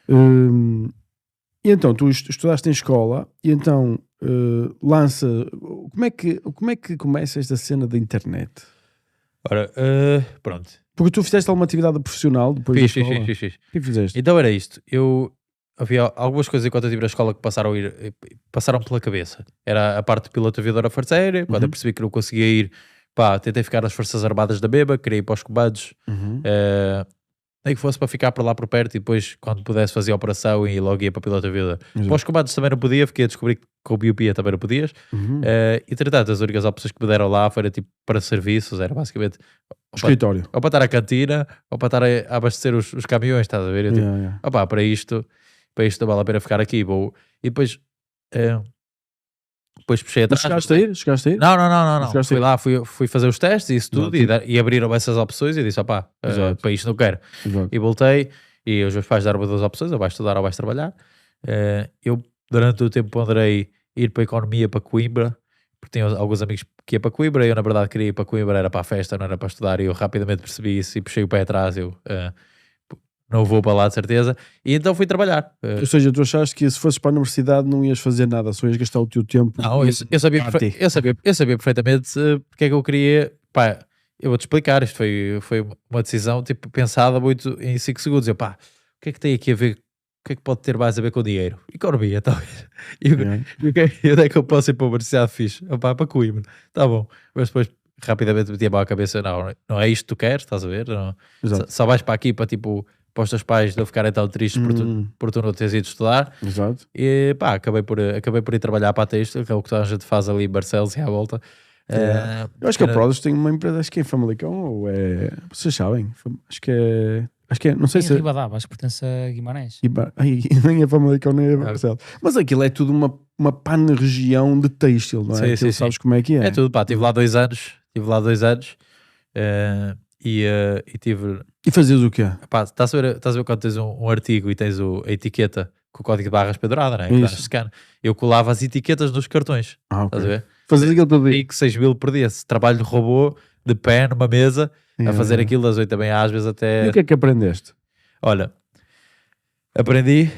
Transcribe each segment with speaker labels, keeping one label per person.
Speaker 1: E então, tu estudaste em escola e então lança... Como é que começa esta cena da internet?
Speaker 2: Ora, pronto.
Speaker 1: Porque tu fizeste alguma atividade profissional depois da escola?
Speaker 2: Fiz.
Speaker 1: O que fizeste?
Speaker 2: Então era isto. Havia algumas coisas enquanto eu estive na escola que passaram pela cabeça. Era a parte de piloto aviador a força aérea. Quando eu percebi que não conseguia ir, tentei ficar nas Forças Armadas da BEBA, queria ir para os comandos. Nem que fosse para ficar por lá por perto e depois, quando pudesse fazer a operação e logo ia para piloto aviador. Para os comandos também não podia, fiquei a descobrir que com o biopia também não podias. E, entretanto, as únicas opções que me deram lá foram tipo para serviços, era basicamente
Speaker 1: escritório.
Speaker 2: Ou para estar à cantina, ou para estar a abastecer os caminhões, estás a ver? Eu, tipo, para isto não vale a pena ficar aqui. E depois puxei atrás.
Speaker 1: Chegaste a ir?
Speaker 2: Não. Fui lá, fui fazer os testes e isso tudo, e abriram essas opções e disse, para isto não quero. E voltei, e os meus pais deram-me duas opções, ou vais estudar ou vais trabalhar. Eu, durante o tempo, ponderei ir para a economia, para Coimbra, porque tinha alguns amigos que ia para Coimbra, e eu na verdade queria ir para Coimbra, era para a festa, não era para estudar, e eu rapidamente percebi isso, e puxei o pé atrás, não vou para lá de certeza, e então fui trabalhar.
Speaker 1: Ou seja, tu achaste que se fosses para a universidade não ias fazer nada, só ias gastar o teu tempo.
Speaker 2: Não, eu sabia perfeitamente porque é que eu queria. Eu vou-te explicar, isto foi uma decisão tipo, pensada muito em 5 segundos. O que é que tem aqui a ver, o que é que pode ter mais a ver com dinheiro? Economia, talvez. E onde é que eu posso ir para a universidade fixe? Para Coimbra, tá bom. Mas depois rapidamente metia a cabeça, não é isto que tu queres, estás a ver? Não, só vais para aqui para tipo... para os teus pais não ficarem tão tristes por tu não teres ido estudar.
Speaker 1: Exato.
Speaker 2: E acabei por ir trabalhar para a Têxtil, que é o que toda a gente faz ali em Barcelos e à volta.
Speaker 1: Eu acho que a Prozis tem uma empresa, acho que é em Famalicão, ou é... Vocês sabem? Acho que é, não sei se...
Speaker 3: Ribadava, acho que pertence a Guimarães.
Speaker 1: Nem é Famalicão, nem é Barcelos. Mas aquilo é tudo uma pan-região de têxtil, não é?
Speaker 2: Sim.
Speaker 1: Sabes como é que é?
Speaker 2: É tudo, estive lá 2 anos. E tive...
Speaker 1: E fazias o quê?
Speaker 2: Estás a ver quando tens um artigo e tens a etiqueta com o código de barras pendurada, né? Eu colava as etiquetas nos cartões.
Speaker 1: Okay.
Speaker 2: Estás a ver?
Speaker 1: Fazias aquilo todo dia.
Speaker 2: E que 6 mil por dia. Trabalho de robô, de pé, numa mesa, a fazer aquilo das 8 da manhã, às vezes até...
Speaker 1: E o que é que aprendeste?
Speaker 2: Olha, aprendi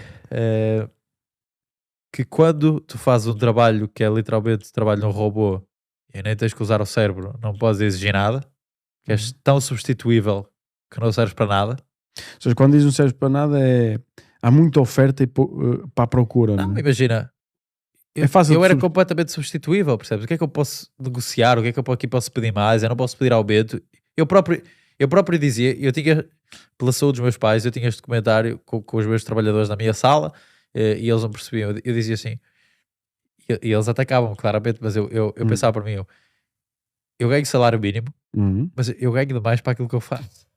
Speaker 2: que quando tu fazes um trabalho que é literalmente trabalho num robô e nem tens que usar o cérebro, não podes exigir nada, que és tão substituível que não serves para nada.
Speaker 1: Ou seja, quando diz não serves para nada há muita oferta para a procura. Não,
Speaker 2: imagina, eu era completamente substituível, percebes? O que é que eu posso negociar? O que é que eu aqui posso pedir mais? Eu não posso pedir aumento. Eu próprio dizia, eu tinha, pela saúde dos meus pais, eu tinha este documentário com os meus trabalhadores na minha sala, e eles não percebiam. Eu dizia assim, e eles atacavam claramente, mas eu pensava para mim, eu ganho salário mínimo, mas eu ganho demais para aquilo que eu faço.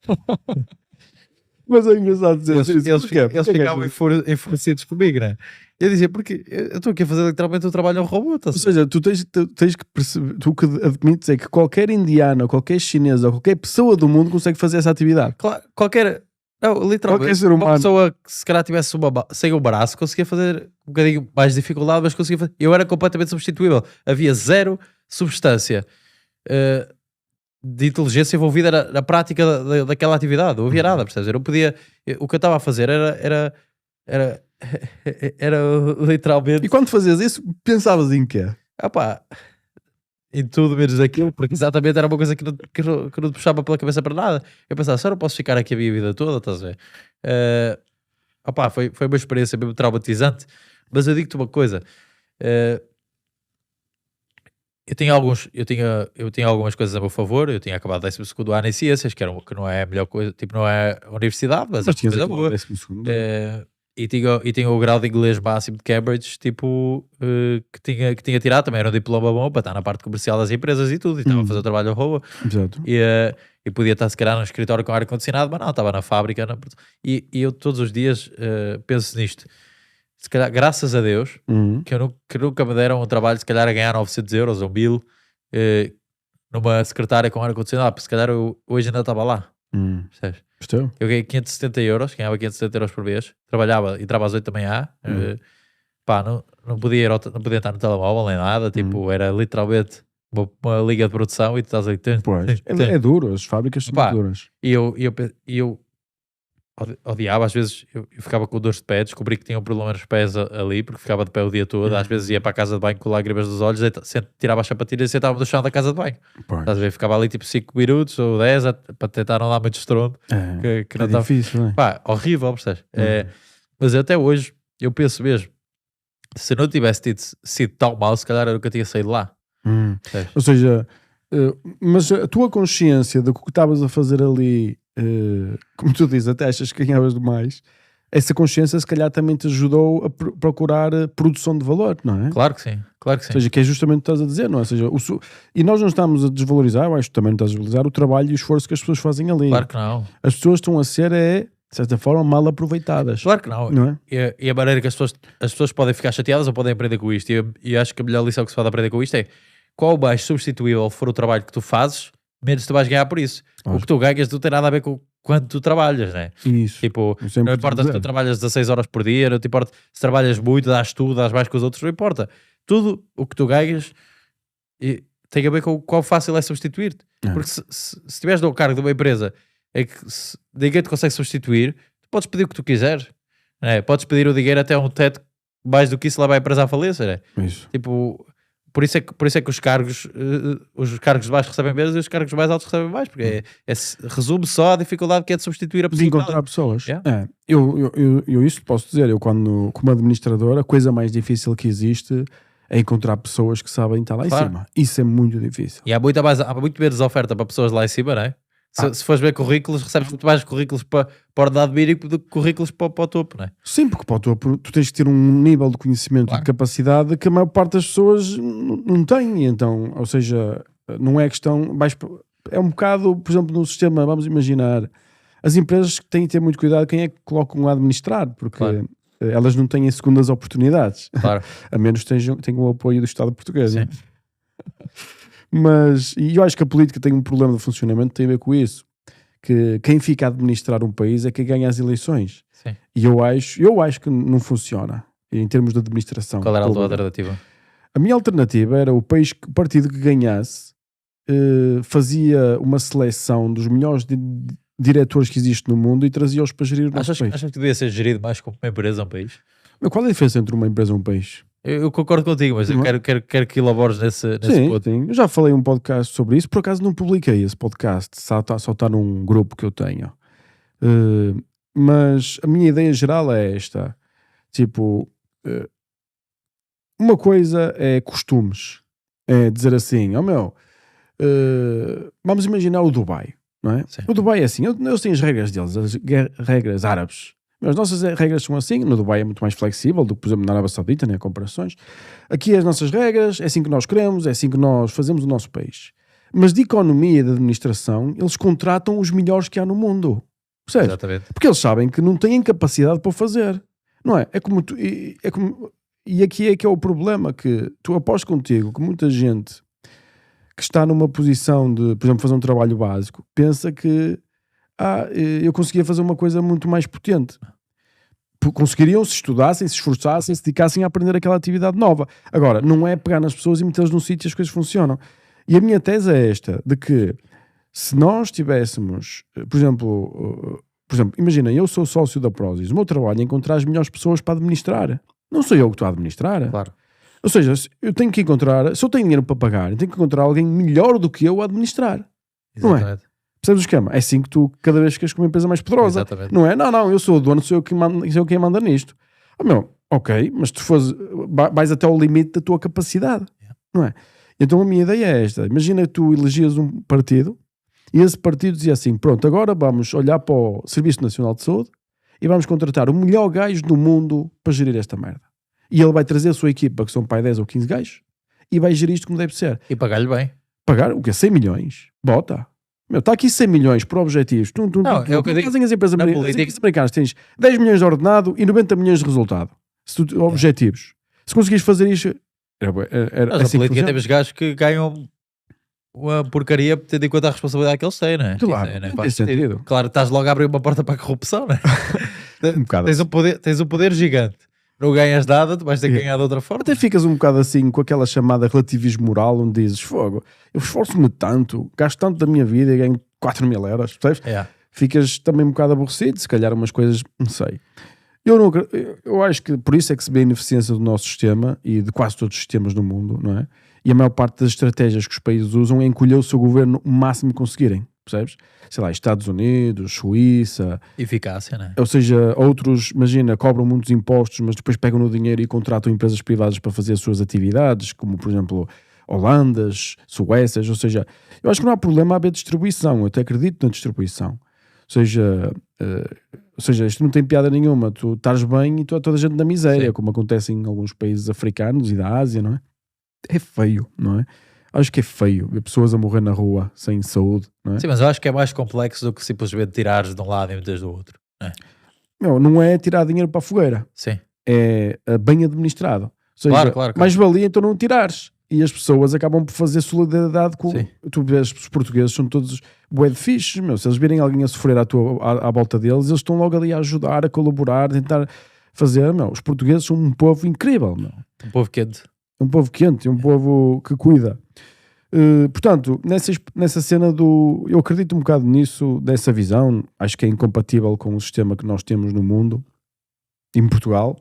Speaker 1: Mas é engraçado dizer
Speaker 2: eles ficavam enfurecidos comigo, né? Eu dizia, porque eu estou aqui a fazer literalmente o trabalho ao robô.
Speaker 1: Ou seja, tu tens que perceber, tu que admites é que qualquer indiano, qualquer chinês ou qualquer pessoa do mundo consegue fazer essa atividade.
Speaker 2: Literalmente,
Speaker 1: qualquer ser humano.
Speaker 2: Uma pessoa que se calhar tivesse sem o braço conseguia fazer um bocadinho mais de dificuldade, mas conseguia fazer. Eu era completamente substituível. Havia zero substância de inteligência envolvida na prática daquela atividade. Não havia nada, percebes? Eu não podia... O que eu estava a fazer era literalmente...
Speaker 1: E quando fazias isso, pensavas em quê?
Speaker 2: Em tudo menos aquilo, porque exatamente era uma coisa que não te puxava pela cabeça para nada. Eu pensava, só não posso ficar aqui a minha vida toda, estás a ver? Foi uma experiência mesmo traumatizante, mas eu digo-te uma coisa... Eu tinha algumas coisas a meu favor. Eu tinha acabado 12º ano em ciências, que não é a melhor coisa, tipo, não é a universidade, mas é
Speaker 1: tinhas
Speaker 2: coisa boa. E tinha o grau de inglês máximo de Cambridge, tipo, que tinha tirado, também era um diploma bom para estar na parte comercial das empresas e tudo, e estava a fazer o trabalho ao robô.
Speaker 1: Exato.
Speaker 2: E podia estar se calhar num escritório com ar-condicionado, mas não, estava na fábrica. E eu todos os dias penso nisto. Se calhar, graças a Deus, que nunca me deram um trabalho, se calhar a ganhar 900 euros ou 1000 numa secretária com ar-condicionado, porque se calhar eu hoje ainda estava lá. Percebes? Eu ganhei 570 euros, ganhava 570 euros por mês, trabalhava, entrava às 8 da manhã, não podia estar no telemóvel nem nada, tipo, era literalmente uma liga de produção e tu estás aí.
Speaker 1: É duro, as fábricas são duras.
Speaker 2: E eu odiava, às vezes eu ficava com dores de pé, descobri que tinha um problema nos pés ali, porque ficava de pé o dia todo, às vezes ia para a casa de banho com lágrimas dos olhos, tirava as sapatilhas e sentava no chão da casa de banho. Estás a ver? Ficava ali tipo 5 minutos ou 10 para tentar não dar muito estrondo. Que não
Speaker 1: é difícil, não é?
Speaker 2: Pá, horrível, percebes? Mas até hoje, eu penso mesmo, se não tivesse sido tão mal, se calhar eu nunca tinha saído lá.
Speaker 1: Ou seja, mas a tua consciência de que o que estavas a fazer ali, como tu dizes, até achas que ganhavas demais, essa consciência se calhar também te ajudou a procurar produção de valor, não é?
Speaker 2: Claro que sim, claro que sim.
Speaker 1: Ou seja, que é justamente o que estás a dizer, não é? Ou seja, e nós não estamos a desvalorizar, eu acho que também não estás a desvalorizar o trabalho e o esforço que as pessoas fazem ali.
Speaker 2: Claro que não.
Speaker 1: As pessoas estão a ser, de certa forma, mal aproveitadas.
Speaker 2: Claro que não.
Speaker 1: Não é?
Speaker 2: E a maneira que as pessoas podem ficar chateadas ou podem aprender com isto, e acho que a melhor lição que se pode aprender com isto é qual mais substituível for o trabalho que tu fazes, menos tu vais ganhar por isso. O que tu ganhas não tem nada a ver com quanto tu trabalhas, né?
Speaker 1: Isso.
Speaker 2: Tipo, não importa se tu trabalhas 16 horas por dia, não te importa se trabalhas muito, dás tudo, dás mais que os outros, não importa. Tudo o que tu ganhas tem a ver com qual fácil é substituir-te. Porque se estiveres no cargo de uma empresa é que ninguém te consegue substituir, tu podes pedir o que tu quiseres, né? Podes pedir o dinheiro até um teto, mais do que isso leva a empresa à falência, né?
Speaker 1: Isso.
Speaker 2: Tipo, por isso é que os cargos de baixo recebem menos e os cargos mais altos recebem mais, porque resume só a dificuldade que é de substituir a pessoa.
Speaker 1: De encontrar pessoas. Eu isso posso dizer, eu como administrador, a coisa mais difícil que existe é encontrar pessoas que sabem estar lá em cima. Isso é muito difícil.
Speaker 2: E há muito menos oferta para pessoas lá em cima, não é? Se fores ver currículos, recebes muito mais currículos para o ordenado mínimo do que currículos para o topo, não é?
Speaker 1: Sim, porque para o topo tu tens que ter um nível de conhecimento e de capacidade que a maior parte das pessoas não tem. Então, ou seja, não é questão... É um bocado, por exemplo, no sistema, vamos imaginar, as empresas têm que ter muito cuidado quem é que colocam a administrar, porque elas não têm segundas oportunidades.
Speaker 2: Claro.
Speaker 1: A menos que tenham o apoio do Estado português. Sim. Mas, e eu acho que a política tem um problema de funcionamento, tem a ver com isso, que quem fica a administrar um país é quem ganha as eleições.
Speaker 2: Sim.
Speaker 1: E eu acho que não funciona em termos de administração.
Speaker 2: Qual era a tua alternativa?
Speaker 1: A minha alternativa era o partido que ganhasse fazia uma seleção dos melhores diretores que existe no mundo e trazia-os para gerir o nosso país.
Speaker 2: Achas que devia ser gerido mais como uma empresa ou um país?
Speaker 1: Mas qual é a diferença entre uma empresa e um país?
Speaker 2: Eu concordo contigo, mas eu quero que elabores nesse ponto.
Speaker 1: Sim, eu já falei um podcast sobre isso, por acaso não publiquei esse podcast, só está num grupo que eu tenho. Mas a minha ideia geral é esta, tipo, uma coisa é costumes, é dizer assim, vamos imaginar o Dubai, não é?
Speaker 2: Sim.
Speaker 1: O Dubai é assim, eles têm as regras deles, as regras árabes. As nossas regras são assim, no Dubai é muito mais flexível do que, por exemplo, na Arábia Saudita, né, comparações. Aqui as nossas regras, é assim que nós queremos, é assim que nós fazemos o nosso país. Mas de economia e de administração, eles contratam os melhores que há no mundo. Percebes?
Speaker 2: Exatamente.
Speaker 1: Porque eles sabem que não têm capacidade para o fazer. Não é? E aqui é que é o problema, que tu aposto contigo que muita gente que está numa posição de, por exemplo, fazer um trabalho básico, pensa que eu conseguia fazer uma coisa muito mais potente. Conseguiriam se estudassem, se esforçassem, se dedicassem a aprender aquela atividade nova. Agora, não é pegar nas pessoas e metê-las num sítio e as coisas funcionam. E a minha tese é esta, de que se nós tivéssemos, por exemplo, imagina, eu sou sócio da Prozis, o meu trabalho é encontrar as melhores pessoas para administrar. Não sou eu que estou a administrar.
Speaker 2: Claro.
Speaker 1: Ou seja, eu tenho que encontrar, se eu tenho dinheiro para pagar, eu tenho que encontrar alguém melhor do que eu a administrar.
Speaker 2: Exatamente.
Speaker 1: Não é? Percebes o esquema? É assim que tu cada vez ficas com uma empresa mais poderosa.
Speaker 2: Exatamente.
Speaker 1: Não é? Não, eu sou o dono, sou eu quem manda nisto. Ok, mas tu vais até ao limite da tua capacidade. Não é? Então a minha ideia é esta. Imagina que tu elegias um partido e esse partido dizia assim, pronto, agora vamos olhar para o Serviço Nacional de Saúde e vamos contratar o melhor gajo do mundo para gerir esta merda. E ele vai trazer a sua equipa, que são para 10 ou 15 gajos, e vai gerir isto como deve ser.
Speaker 2: E pagar-lhe bem.
Speaker 1: Pagar o quê? 100 milhões? Bota. Está aqui 100 milhões por objetivos.
Speaker 2: É o que eu digo.
Speaker 1: As empresas americanas tens 10 milhões de ordenado e 90 milhões de resultado. Objetivos. Se conseguires fazer isto...
Speaker 2: Mas assim a política temos gajos que ganham uma porcaria tendo em conta a responsabilidade que eles têm, não é?
Speaker 1: Claro, não faz sentido.
Speaker 2: Claro, estás logo a abrir uma porta para a corrupção, não é? Tens um poder gigante. Não ganhas nada, tu vais ter que ganhar de outra forma.
Speaker 1: Até ficas um bocado assim com aquela chamada relativismo moral, onde dizes, fogo, eu esforço-me tanto, gasto tanto da minha vida e ganho 4.000 euros, percebes? ficas também um bocado aborrecido, se calhar umas coisas, não sei. Eu acho que por isso é que se vê a ineficiência do nosso sistema e de quase todos os sistemas do mundo, não é? E a maior parte das estratégias que os países usam é encolher o seu governo o máximo que conseguirem, percebes? Sei lá, Estados Unidos, Suíça...
Speaker 2: Eficácia, né?
Speaker 1: Ou seja, outros, imagina, cobram muitos impostos, mas depois pegam no dinheiro e contratam empresas privadas para fazer as suas atividades, como por exemplo Holandas, Suécias. Ou seja, eu acho que não há problema a haver distribuição, eu até acredito na distribuição. Ou seja, isto não tem piada nenhuma, tu estás bem e tu há toda a gente na miséria,
Speaker 2: Sim.
Speaker 1: como acontece em alguns países africanos e da Ásia, não é? É feio, não é? Acho que é feio ver pessoas a morrer na rua sem saúde, não é?
Speaker 2: Sim, mas eu acho que é mais complexo do que simplesmente tirares de um lado e meteres do outro. Né?
Speaker 1: Não é tirar dinheiro para a fogueira,
Speaker 2: Sim.
Speaker 1: é bem administrado. Ou seja,
Speaker 2: Claro.
Speaker 1: mais valia então não tirares. E as pessoas acabam por fazer solidariedade com...
Speaker 2: Sim.
Speaker 1: Tu vês, os portugueses são todos bué de fixes, meu. Se eles virem alguém a sofrer à volta deles, eles estão logo ali a ajudar, a colaborar, a tentar fazer, meu. Os portugueses são um povo incrível, meu.
Speaker 2: Um povo quente.
Speaker 1: Um povo quente, um povo que cuida. Portanto, nessa cena do... Eu acredito um bocado nisso, dessa visão. Acho que é incompatível com o sistema que nós temos no mundo, em Portugal.